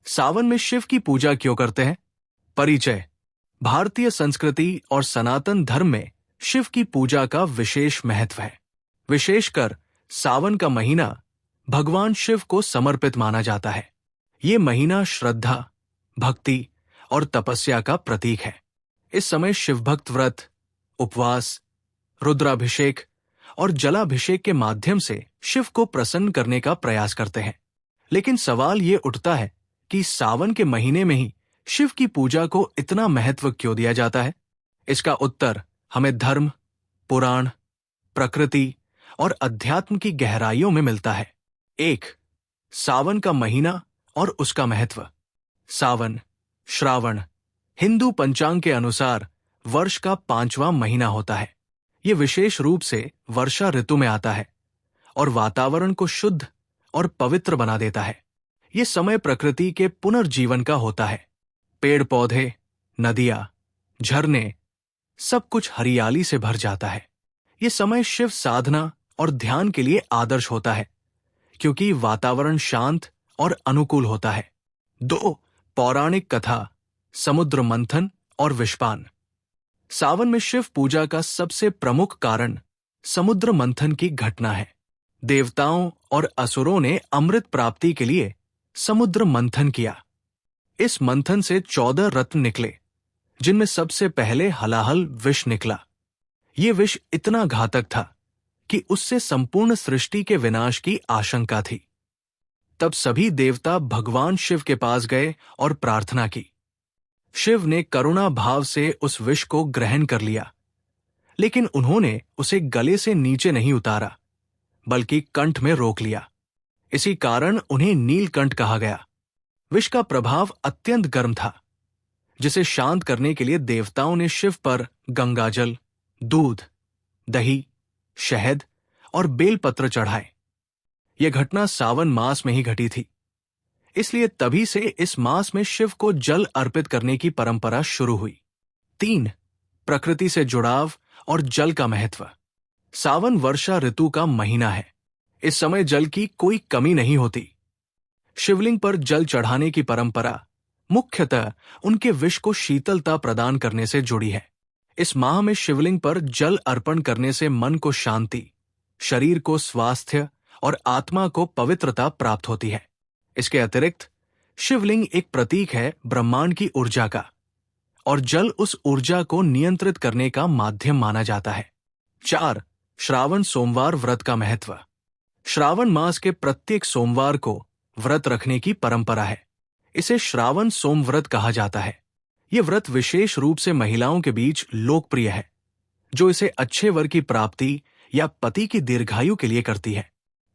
सावन में शिव की पूजा क्यों करते हैं? परिचय। भारतीय संस्कृति और सनातन धर्म में शिव की पूजा का विशेष महत्व है। विशेषकर सावन का महीना भगवान शिव को समर्पित माना जाता है। ये महीना श्रद्धा, भक्ति और तपस्या का प्रतीक है। इस समय शिव भक्त व्रत, उपवास, रुद्राभिषेक और जलाभिषेक के माध्यम से शिव को प्रसन्न करने का प्रयास करते हैं। लेकिन सवाल ये उठता है कि सावन के महीने में ही शिव की पूजा को इतना महत्व क्यों दिया जाता है? इसका उत्तर हमें धर्म, पुराण, प्रकृति और अध्यात्म की गहराइयों में मिलता है। 1. सावन का महीना और उसका महत्व। सावन, श्रावण, हिंदू पंचांग के अनुसार वर्ष का 5वां महीना होता है। ये विशेष रूप से वर्षा ऋतु में आता है और वातावरण को शुद्ध और पवित्र बना देता है। ये समय प्रकृति के पुनर्जीवन का होता है। पेड़ पौधे, नदियां, झरने, सब कुछ हरियाली से भर जाता है। ये समय शिव साधना और ध्यान के लिए आदर्श होता है, क्योंकि वातावरण शांत और अनुकूल होता है। 2. पौराणिक कथा, समुद्र मंथन और विषपान। सावन में शिव पूजा का सबसे प्रमुख कारण समुद्र मंथन की घटना है। देवताओं और असुरों ने अमृत प्राप्ति के लिए समुद्र मंथन किया। इस मंथन से 14 रत्न निकले, जिनमें सबसे पहले हलाहल विष निकला। ये विष इतना घातक था कि उससे संपूर्ण सृष्टि के विनाश की आशंका थी। तब सभी देवता भगवान शिव के पास गए और प्रार्थना की। शिव ने करुणा भाव से उस विष को ग्रहण कर लिया, लेकिन उन्होंने उसे गले से नीचे नहीं उतारा, बल्कि कंठ में रोक लिया। इसी कारण उन्हें नीलकंठ कहा गया। विष का प्रभाव अत्यंत गर्म था, जिसे शांत करने के लिए देवताओं ने शिव पर गंगाजल, दूध, दही, शहद और बेलपत्र चढ़ाए। यह घटना सावन मास में ही घटी थी, इसलिए तभी से इस मास में शिव को जल अर्पित करने की परंपरा शुरू हुई। 3. प्रकृति से जुड़ाव और जल का महत्व। सावन वर्षा ऋतु का महीना है। इस समय जल की कोई कमी नहीं होती। शिवलिंग पर जल चढ़ाने की परंपरा मुख्यतः उनके विष को शीतलता प्रदान करने से जुड़ी है। इस माह में शिवलिंग पर जल अर्पण करने से मन को शांति, शरीर को स्वास्थ्य और आत्मा को पवित्रता प्राप्त होती है। इसके अतिरिक्त शिवलिंग एक प्रतीक है ब्रह्मांड की ऊर्जा का, और जल उस ऊर्जा को नियंत्रित करने का माध्यम माना जाता है। 4. श्रावण सोमवार व्रत का महत्व। श्रावण मास के प्रत्येक सोमवार को व्रत रखने की परंपरा है। इसे श्रावण सोम व्रत कहा जाता है। यह व्रत विशेष रूप से महिलाओं के बीच लोकप्रिय है, जो इसे अच्छे वर की प्राप्ति या पति की दीर्घायु के लिए करती है।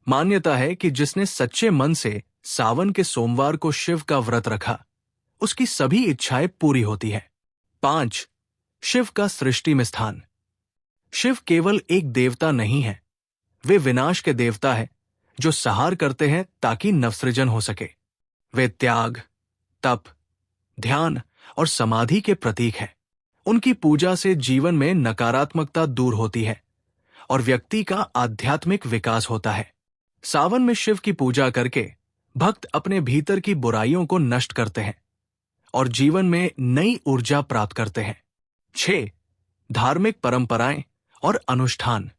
मान्यता है कि जिसने सच्चे मन से सावन के सोमवार को शिव का व्रत रखा, उसकी सभी इच्छाएं पूरी होती है। 5. शिव का सृष्टि में स्थान। शिव केवल एक देवता नहीं है, वे विनाश के देवता हैं, जो संहार करते हैं ताकि नवसृजन हो सके। वे त्याग, तप, ध्यान और समाधि के प्रतीक हैं। उनकी पूजा से जीवन में नकारात्मकता दूर होती है और व्यक्ति का आध्यात्मिक विकास होता है। सावन में शिव की पूजा करके भक्त अपने भीतर की बुराइयों को नष्ट करते हैं और जीवन में नई ऊर्जा प्राप्त करते हैं। 6. धार्मिक परंपराएं और अनुष्ठान।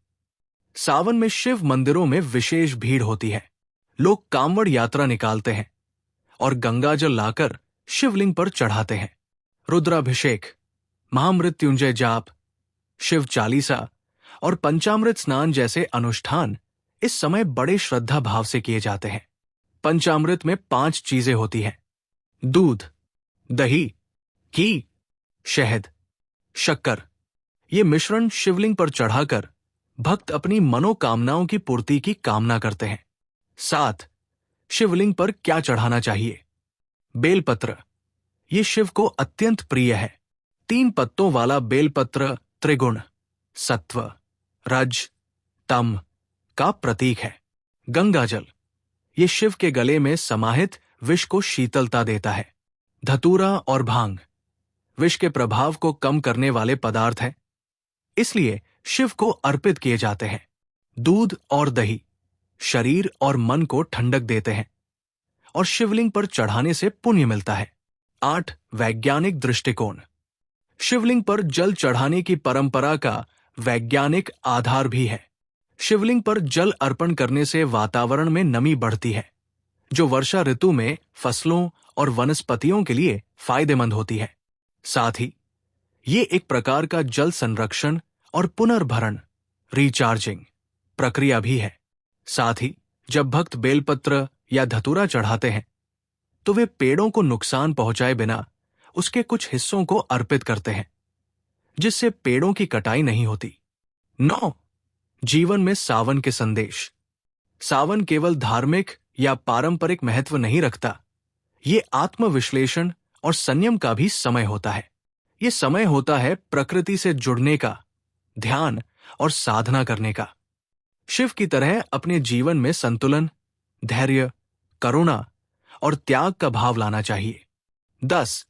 सावन में शिव मंदिरों में विशेष भीड़ होती है। लोग कांवड़ यात्रा निकालते हैं और गंगाजल लाकर शिवलिंग पर चढ़ाते हैं। रुद्राभिषेक, महामृत्युंजय जाप, शिव चालीसा और पंचामृत स्नान जैसे अनुष्ठान इस समय बड़े श्रद्धा भाव से किए जाते हैं। पंचामृत में 5 चीजें होती हैं: दूध, दही, घी, शहद, शक्कर। ये मिश्रण शिवलिंग पर चढ़ाकर भक्त अपनी मनोकामनाओं की पूर्ति की कामना करते हैं। 7. शिवलिंग पर क्या चढ़ाना चाहिए? बेलपत्र। ये शिव को अत्यंत प्रिय है। 3 पत्तों वाला बेलपत्र त्रिगुण, सत्व, रज, तम का प्रतीक है। गंगाजल, ये शिव के गले में समाहित विष को शीतलता देता है। धतूरा और भांग, विष के प्रभाव को कम करने वाले पदार्थ हैं, इसलिए शिव को अर्पित किए जाते हैं। दूध और दही शरीर और मन को ठंडक देते हैं और शिवलिंग पर चढ़ाने से पुण्य मिलता है। 8. वैज्ञानिक दृष्टिकोण। शिवलिंग पर जल चढ़ाने की परंपरा का वैज्ञानिक आधार भी है। शिवलिंग पर जल अर्पण करने से वातावरण में नमी बढ़ती है, जो वर्षा ऋतु में फसलों और वनस्पतियों के लिए फायदेमंद होती है। साथ ही ये एक प्रकार का जल संरक्षण और पुनर्भरण रिचार्जिंग प्रक्रिया भी है। साथ ही जब भक्त बेलपत्र या धतूरा चढ़ाते हैं तो वे पेड़ों को नुकसान पहुंचाए बिना उसके कुछ हिस्सों को अर्पित करते हैं, जिससे पेड़ों की कटाई नहीं होती। 9. जीवन में सावन के संदेश। सावन केवल धार्मिक या पारंपरिक महत्व नहीं रखता, ये आत्मविश्लेषण और संयम का भी समय होता है। ये समय होता है प्रकृति से जुड़ने का, ध्यान और साधना करने का। शिव की तरह अपने जीवन में संतुलन, धैर्य, करुणा और त्याग का भाव लाना चाहिए। 10.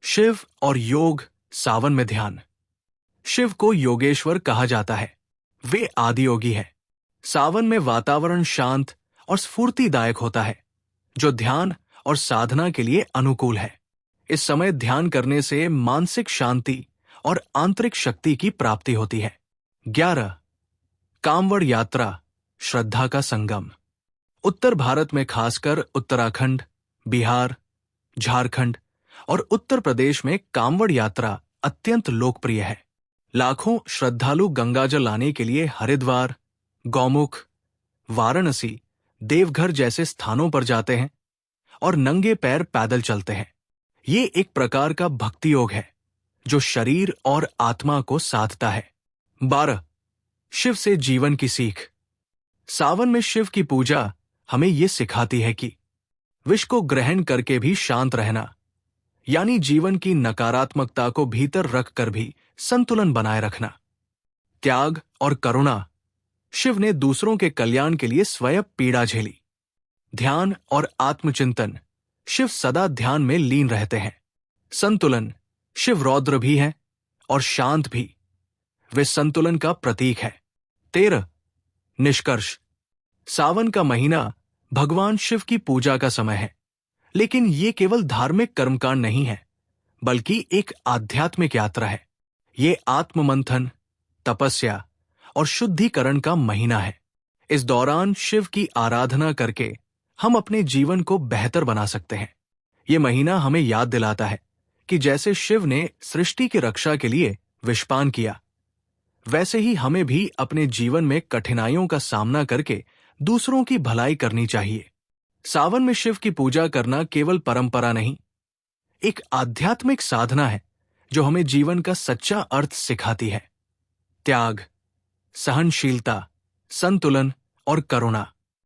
शिव और योग सावन में ध्यान। शिव को योगेश्वर कहा जाता है, वे आदियोगी है। सावन में वातावरण शांत और स्फूर्तिदायक होता है, जो ध्यान और साधना के लिए अनुकूल है। इस समय ध्यान करने से मानसिक शांति और आंतरिक शक्ति की प्राप्ति होती है। 11. कांवड़ यात्रा श्रद्धा का संगम। उत्तर भारत में खासकर उत्तराखंड, बिहार, झारखंड और उत्तर प्रदेश में कांवड़ यात्रा अत्यंत लोकप्रिय है। लाखों श्रद्धालु गंगाजल लाने के लिए हरिद्वार, गौमुख, वाराणसी, देवघर जैसे स्थानों पर जाते हैं और नंगे पैर पैदल चलते हैं। ये एक प्रकार का भक्ति योग है जो शरीर और आत्मा को साधता है। 12. शिव से जीवन की सीख। सावन में शिव की पूजा हमें ये सिखाती है कि विष को ग्रहण करके भी शांत रहना, यानी जीवन की नकारात्मकता को भीतर रखकर भी संतुलन बनाए रखना। त्याग और करुणा। शिव ने दूसरों के कल्याण के लिए स्वयं पीड़ा झेली। ध्यान और आत्मचिंतन। शिव सदा ध्यान में लीन रहते हैं। संतुलन। शिव रौद्र भी हैं और शांत भी, वे संतुलन का प्रतीक है। 13. निष्कर्ष। सावन का महीना भगवान शिव की पूजा का समय है, लेकिन ये केवल धार्मिक कर्मकांड नहीं है, बल्कि एक आध्यात्मिक यात्रा है। ये आत्ममंथन, तपस्या और शुद्धिकरण का महीना है। इस दौरान शिव की आराधना करके हम अपने जीवन को बेहतर बना सकते हैं। ये महीना हमें याद दिलाता है कि जैसे शिव ने सृष्टि की रक्षा के लिए विषपान किया, वैसे ही हमें भी अपने जीवन में कठिनाइयों का सामना करके दूसरों की भलाई करनी चाहिए। सावन में शिव की पूजा करना केवल परंपरा नहीं, एक आध्यात्मिक साधना है जो हमें जीवन का सच्चा अर्थ सिखाती है। त्याग, सहनशीलता, संतुलन और करुणा।